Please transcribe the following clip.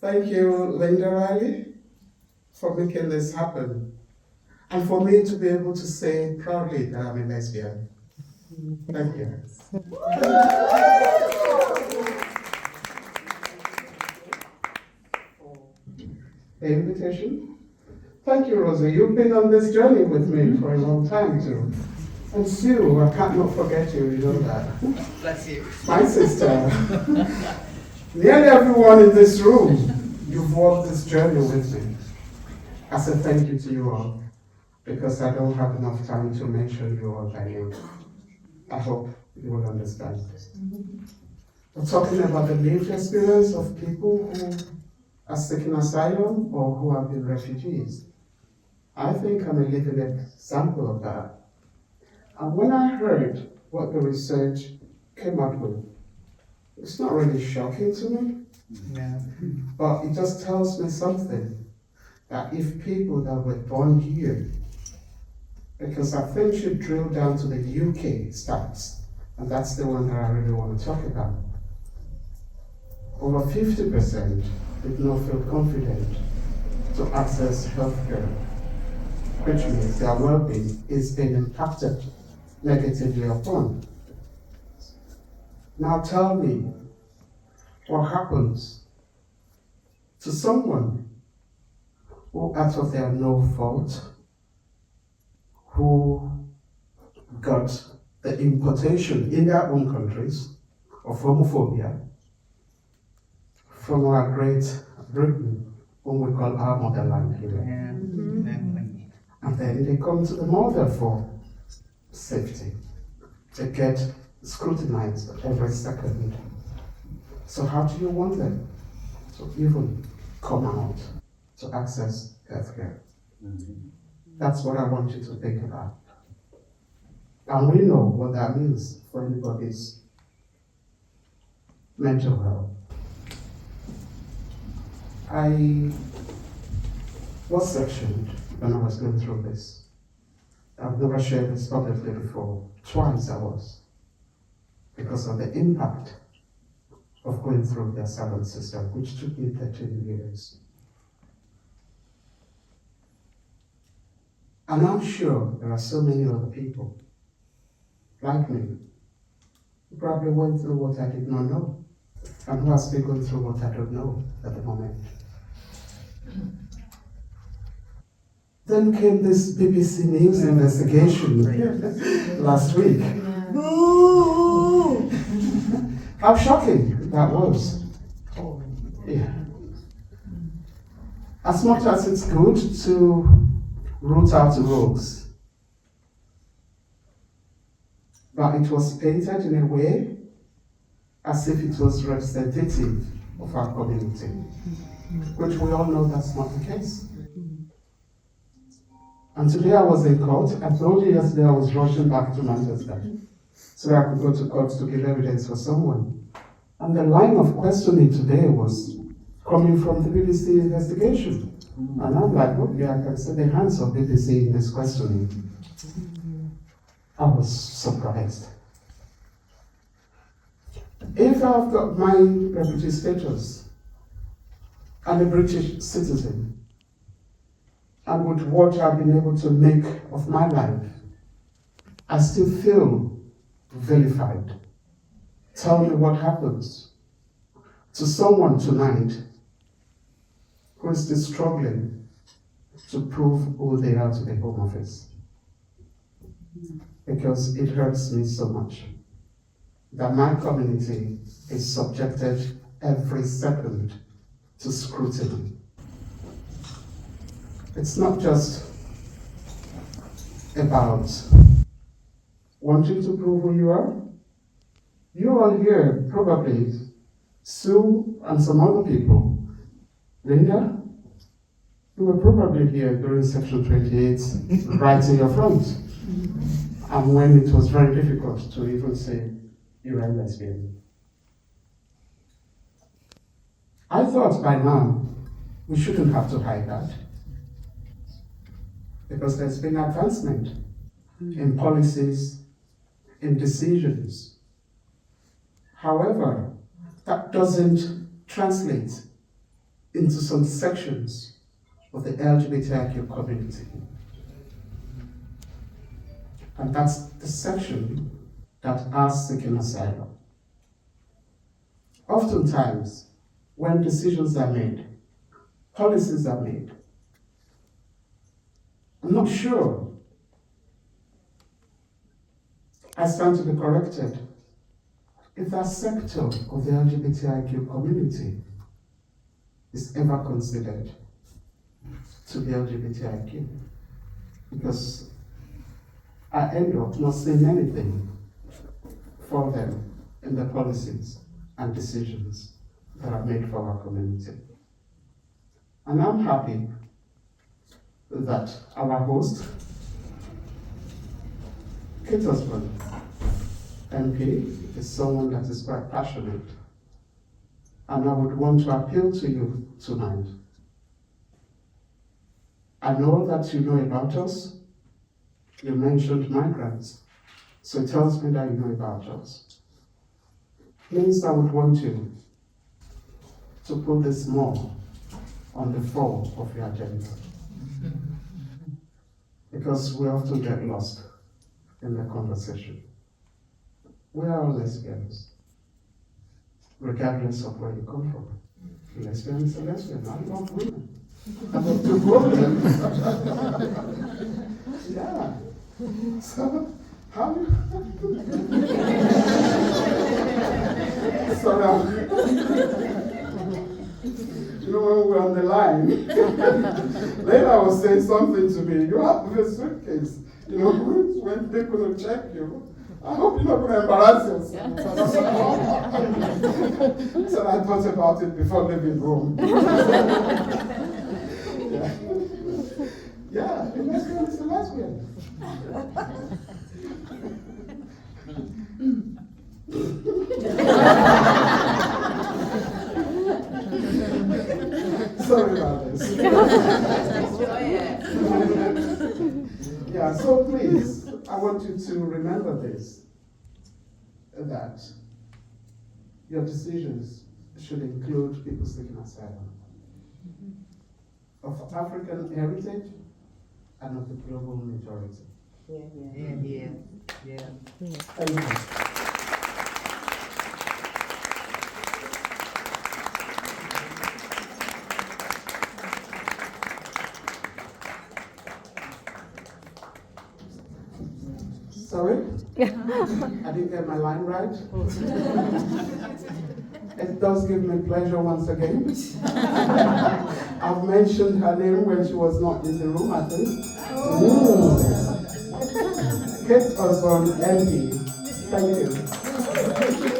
Thank you, Linda Riley, for making this happen. And for me to be able to say proudly that I'm a lesbian. Thank you. The invitation. Thank you, Rosie. You've been on this journey with me for a long time too. And Sue, I can't not forget you, you know that. Bless you. My sister. Nearly everyone in this room, you've walked this journey with me. I say thank you to you all, because I don't have enough time to mention you all by name. I hope you will understand. We're talking about the lived experience of people who are seeking asylum or who have been refugees. I think I'm a living example of that. And when I heard what the research came up with, it's not really shocking to me, but it just tells me something, that if people that were born here, because I think you should drill down to the UK stats, and that's the one that I really want to talk about. Over 50% did not feel confident to access healthcare, which means their well-being is being impacted negatively upon. Now tell me, what happens to someone who, out of their no fault, who got the importation in their own countries of homophobia from our Great Britain, whom we call our motherland here. And then they come to the mother for safety. They get scrutinized every second. So how do you want them to even come out to access healthcare? That's what I want you to think about. And we know what that means for anybody's mental health. I was sectioned when I was going through this. I've never shared this publicly before. Twice I was, because of the impact of going through the asylum system, which took me 13 years. And I'm sure there are so many other people like me who probably went through what I did not know, and who are still going through what I don't know at the moment. Then came this BBC News investigation last week. How shocking that was. Yeah. As much as it's good to root out rogues, but it was painted in a way as if it was representative of our community, which we all know that's not the case. And today I was in court. I told you yesterday I was rushing back to Manchester so I could go to court to give evidence for someone. And the line of questioning today was coming from the BBC investigation. And I'm like, okay, I can see the hands of BBC in this questioning. I was surprised. If I've got my refugee status, I'm a British citizen, and with what I've been able to make of my life, I still feel vilified. Tell me what happens to someone tonight who is still struggling to prove who they are to the Home Office. Because it hurts me so much that my community is subjected every second to scrutiny. It's not just about wanting to prove who you are. You all here, probably, Sue and some other people, Linda, you were probably here during Section 28, right in your front. And when it was very difficult to even say you're a lesbian. I thought by now we shouldn't have to hide that, because there's been advancement in policies, in decisions. However, that doesn't translate into some sections of the LGBTIQ community. And that's the section that are seeking asylum. Oftentimes, when decisions are made, policies are made, I'm not sure I stand to be corrected if that sector of the LGBTIQ community is ever considered to be LGBTIQ. Because I end up not saying anything for them in the policies and decisions that are made for our community. And I'm happy that our host, Kate Osborne, MP, is someone that is quite passionate. And I would want to appeal to you tonight. I know that you know about us. You mentioned migrants, so it tells me that you know about us. Please, I would want you to put this more on the fore of your agenda. Because we often get lost in the conversation. We are all lesbians, regardless of where you come from. A lesbian is a lesbian. I love women. I love to grow them. Yeah. So, how do you know, when we're on the line, Laïla was saying something to me. You have a suitcase. You know, when people will check you, I hope you're not going to embarrass yourself. So I thought about it before leaving home. Yeah, a lesbian is a lesbian. Sorry about this. Yeah, so please, I want you to remember this, that your decisions should include people seeking asylum of African heritage and of the global majority. Yeah. Thank you. Sorry? I didn't get my line right. It does give me pleasure once again. I've mentioned her name when she was not in the room, I think. Kate Osborne, MP. Thank you.